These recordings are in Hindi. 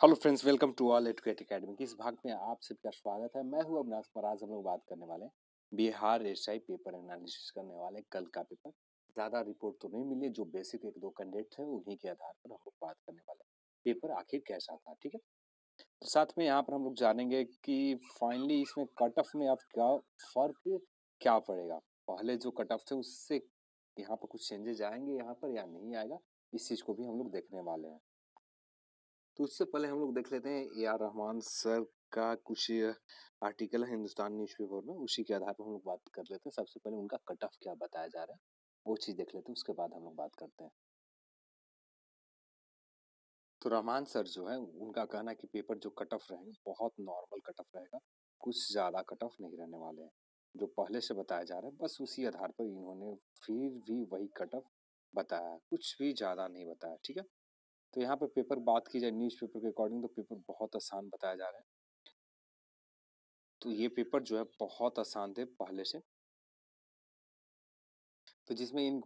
Hello friends, welcome to All Educate Academy की इस भाग में आप सबका स्वागत है। मैं हूं अविनाश कुमार। आज हम लोग बात करने वाले हैं बिहार एसआई पेपर एनालिसिस करने वाले कल का पेपर। ज़्यादा रिपोर्ट तो नहीं मिली, जो बेसिक एक दो कैंडिडेट थे उन्हीं के आधार पर हम लोग बात करने वाले हैं पेपर आखिर कैसा था। ठीक है, तो साथ में यहाँ पर हम लोग जानेंगे कि फाइनली इसमें कट ऑफ में अब क्या फर्क क्या पड़ेगा। पहले जो कट ऑफ थे उससे यहाँ पर कुछ चेंजेस आएंगे यहाँ पर या नहीं आएगा, इस चीज़ को भी हम लोग देखने वाले हैं। तो उससे पहले हम लोग देख लेते हैं ए आर रहमान सर का कुछ आर्टिकल है हिंदुस्तान न्यूज़पेपर में, उसी के आधार पर हम लोग बात कर लेते हैं। सबसे पहले उनका कट ऑफ क्या बताया जा रहा है वो चीज़ देख लेते हैं, उसके बाद हम लोग बात करते हैं। तो रहमान सर जो है उनका कहना है कि पेपर जो कट ऑफ रहेगा बहुत नॉर्मल कट ऑफ रहेगा, कुछ ज़्यादा कट ऑफ नहीं रहने वाले हैं। जो पहले से बताया जा रहा है बस उसी आधार पर इन्होंने फिर भी वही कट ऑफ बताया, कुछ भी ज़्यादा नहीं बताया। ठीक है, तो यहाँ पे पेपर बात की जाए न्यूज़पेपर के अकॉर्डिंग तो पेपर बहुत आसान बताया जा रहा है। तो ये पेपर जो है बहुत आसान थे पहले से। तो जिसमें इन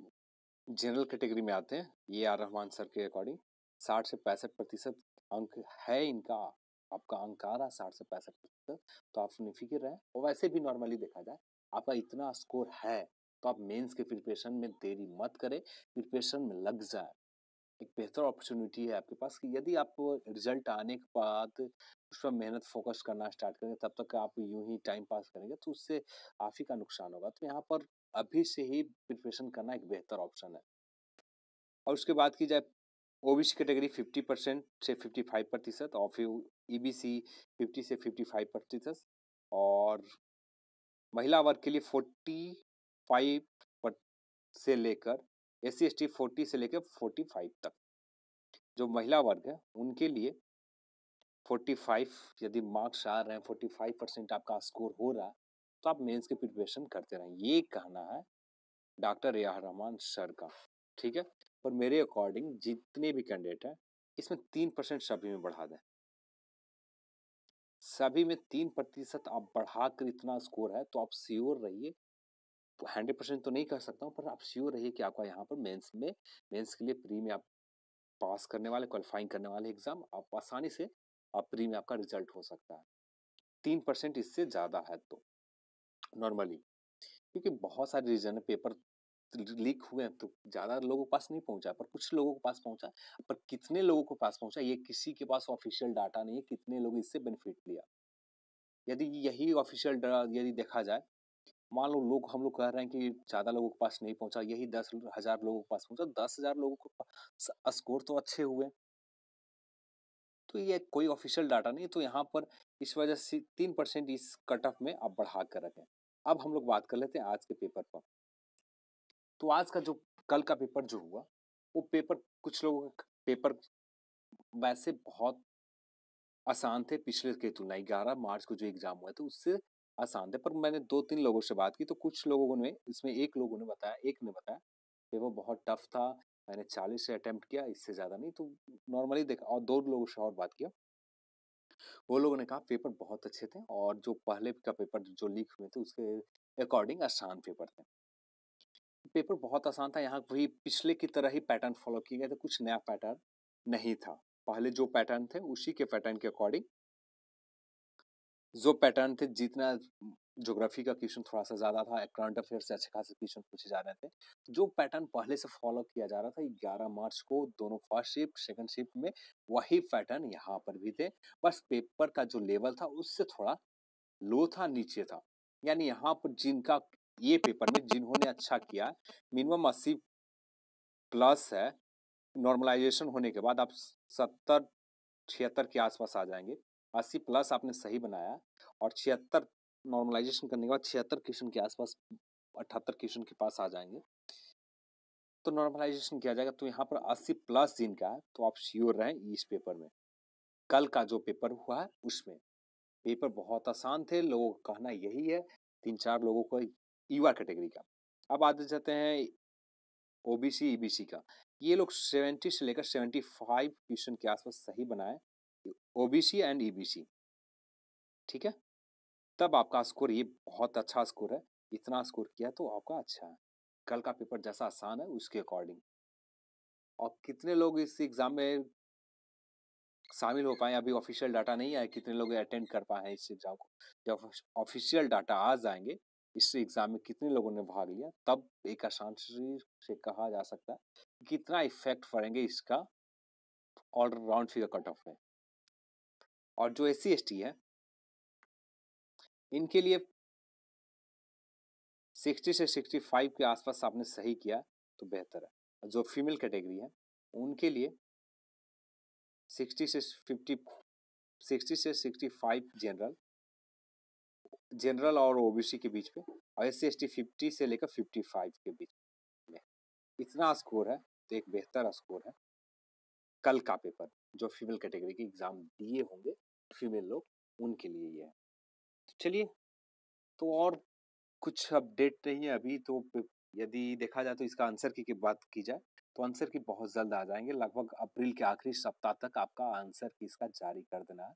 जनरल कैटेगरी में आते हैं ये आर रहमान सर के अकॉर्डिंग 60 से 65% अंक है इनका। आपका अंक आ रहा 60 से 65%, तो आप निफिक्र रहें। और वैसे भी नॉर्मली देखा जाए आपका इतना स्कोर है तो आप मेंस के प्रिपरेशन में देरी मत करें, प्रिपरेशन में लग जाए। एक बेहतर अपॉर्चुनिटी है आपके पास कि यदि आप रिजल्ट आने के बाद उस पर मेहनत फोकस करना स्टार्ट करेंगे, तब तक आप यूं ही टाइम पास करेंगे तो उससे आप ही का नुकसान होगा। तो यहाँ पर अभी से ही प्रिपरेशन करना एक बेहतर ऑप्शन है। और उसके बाद की जाए ओबीसी कैटेगरी 50% से 55% और फिर ईबीसी 50 से 55%, और महिला वर्ग के लिए 45 से लेकर SC ST 40 से लेकर 45 तक। जो महिला वर्ग है उनके लिए 45 यदि मार्क्स आ रहे हैं, 45% आपका स्कोर हो रहा है तो आप मेंस की प्रिपरेशन करते रहें, ये कहना है doctor A R Rahman sir का। ठीक है, पर मेरे अकॉर्डिंग जितने भी कैंडिडेट हैं इसमें 3% सभी में बढ़ा दें। सभी में 3% आप बढ़ाकर इतना स्कोर है तो आप श्योर रहिए, 100% तो नहीं कह सकता हूँ पर आप श्योर रहिए कि आपका यहाँ पर मेंस के लिए प्री में आप पास करने वाले, क्वालिफाइंग करने वाले एग्जाम आप आसानी से आप प्री में आपका रिजल्ट हो सकता है। 3% इससे ज़्यादा है तो नॉर्मली, क्योंकि बहुत सारे रीजन है पेपर लीक हुए हैं तो ज़्यादा लोगों के पास नहीं पहुंचा, पर कुछ लोगों के पास पहुंचा। पर कितने लोगों के पास पहुंचा ये किसी के पास ऑफिशियल डाटा नहीं है, कितने लोग इससे बेनिफिट लिया। यदि यही ऑफिशियल यदि देखा जाए, मान लो हम लोग कह रहे हैं कि ज़्यादा लोगों के पास नहीं पहुंचा, यही 10,000 लोगों के पास पहुंचा, 10,000 लोगों के पास स्कोर तो अच्छे हुए। तो ये कोई ऑफिशियल डाटा नहीं, तो यहाँ पर इस वजह से 3% इस कट ऑफ में आप बढ़ा कर रखें। अब हम लोग बात कर लेते हैं आज के पेपर पर। तो आज का जो कल का पेपर जो हुआ वो पेपर कुछ लोगों के पेपर वैसे बहुत आसान थे पिछले के तुलना। 11 मार्च को जो एग्जाम हुआ था उससे आसान थे, पर मैंने 2-3 लोगों से बात की तो कुछ लोगों ने इसमें एक ने बताया पेपर बहुत टफ था। मैंने 40 से अटेम्प्ट किया, इससे ज़्यादा नहीं। तो नॉर्मली देखा और 2 लोगों से और बात किया, वो लोगों ने कहा पेपर बहुत अच्छे थे और जो पहले का पेपर जो लीक हुए थे उसके अकॉर्डिंग आसान पेपर थे। पेपर बहुत आसान था, यहाँ वही पिछले की तरह ही पैटर्न फॉलो किए गए थे, कुछ नया पैटर्न नहीं था। पहले जो पैटर्न थे उसी के पैटर्न के अकॉर्डिंग जो पैटर्न थे, जितना ज्योग्राफी का क्वेश्चन थोड़ा सा ज्यादा था, करंट अफेयर से अच्छे खासे क्वेश्चन पूछे जा रहे थे। जो पैटर्न पहले से फॉलो किया जा रहा था 11 मार्च को दोनों फर्स्ट शिफ्ट सेकंड शिफ्ट में, वही पैटर्न यहाँ पर भी थे। बस पेपर का जो लेवल था उससे थोड़ा लो था, नीचे था। यानी यहाँ पर जिनका ये पेपर में जिन्होंने अच्छा किया मिनिमम 80 प्लस है, नॉर्मलाइजेशन होने के बाद आप 70-76 के आसपास आ जाएंगे। 80 प्लस आपने सही बनाया और 76 नॉर्मलाइजेशन करने के बाद 76 क्वेश्चन के आसपास 78 क्वेश्चन के पास आ जाएंगे तो नॉर्मलाइजेशन किया जाएगा। तो यहाँ पर 80 प्लस जिनका है तो आप श्योर रहें इस पेपर में। कल का जो पेपर हुआ है उसमें पेपर बहुत आसान थे, लोगों का कहना यही है। 3-4 लोगों को युवा कैटेगरी का। अब आते जाते हैं ओबीसी ईबीसी का। ये लोग 70 से लेकर 75 क्वेश्चन के आसपास सही बनाए, ओबीसी एंड ईबीसी। ठीक है, तब आपका स्कोर ये बहुत अच्छा स्कोर है। इतना स्कोर किया तो आपका अच्छा है, कल का पेपर जैसा आसान है उसके अकॉर्डिंग। और कितने लोग इस एग्जाम में शामिल हो पाए। अभी ऑफिशियल डाटा नहीं आया कितने लोग अटेंड कर पाए हैं इस एग्जाम को। जब ऑफिशियल डाटा आ जाएंगे इस एग्जाम में कितने लोगों ने भाग लिया, तब एक आसान से कहा जा सकता है कितना इफेक्ट पड़ेंगे इसका all round figure cut off में। और जो SC ST है इनके लिए 60 से 65 के आसपास आपने सही किया तो बेहतर है। जो फीमेल कैटेगरी है उनके लिए 60 से 65 जनरल और OBC के बीच में, और SC ST 50 से लेकर 55 के बीच में। इतना स्कोर है तो एक बेहतर स्कोर है। कल का पेपर जो फीमेल कैटेगरी के एग्जाम दिए होंगे फीमेल लोग, उनके लिए ये है। तो चलिए, तो और कुछ अपडेट नहीं है अभी तो। यदि देखा जाए तो इसका आंसर की बात की जाए तो आंसर की बहुत जल्द आ जाएंगे। लगभग अप्रैल के आखिरी सप्ताह तक आपका आंसर की इसका जारी कर देना है।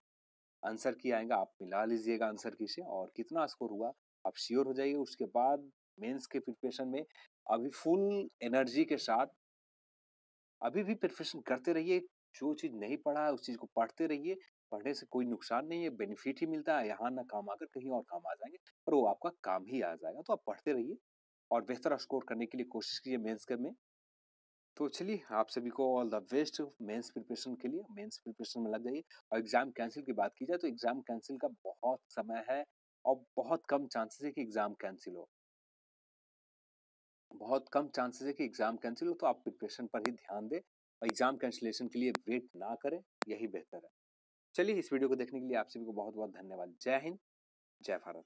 आंसर की आएगा, आप मिला लीजिएगा आंसर की से, और कितना स्कोर हुआ आप श्योर हो जाइए। उसके बाद मेंस के प्रिपरेशन में अभी फुल एनर्जी के साथ अभी भी प्रिपरेशन करते रहिए। जो चीज नहीं पढ़ा है उस चीज को पढ़ते रहिए। पढ़ने से कोई नुकसान नहीं है, बेनिफिट ही मिलता है। यहाँ ना काम आकर कहीं और काम आ जाएंगे, पर वो आपका काम ही आ जाएगा। तो आप पढ़ते रहिए और बेहतर स्कोर करने के लिए कोशिश कीजिए मेंस में। तो चलिए, आप सभी को all the best mains preparation के लिए। मेंस प्रिपरेशन में लग जाइए। और एग्जाम कैंसिल की बात की जाए तो एग्जाम कैंसिल का बहुत समय है और बहुत कम चांसेस है कि एग्जाम कैंसिल हो। बहुत कम चांसेस है कि एग्जाम कैंसिल हो, तो आप प्रिपरेशन पर ही ध्यान दें और एग्जाम कैंसिलेशन के लिए वेट ना करें, यही बेहतर है। चलिए, इस वीडियो को देखने के लिए आप सभी को बहुत बहुत धन्यवाद। जय हिंद, जय भारत।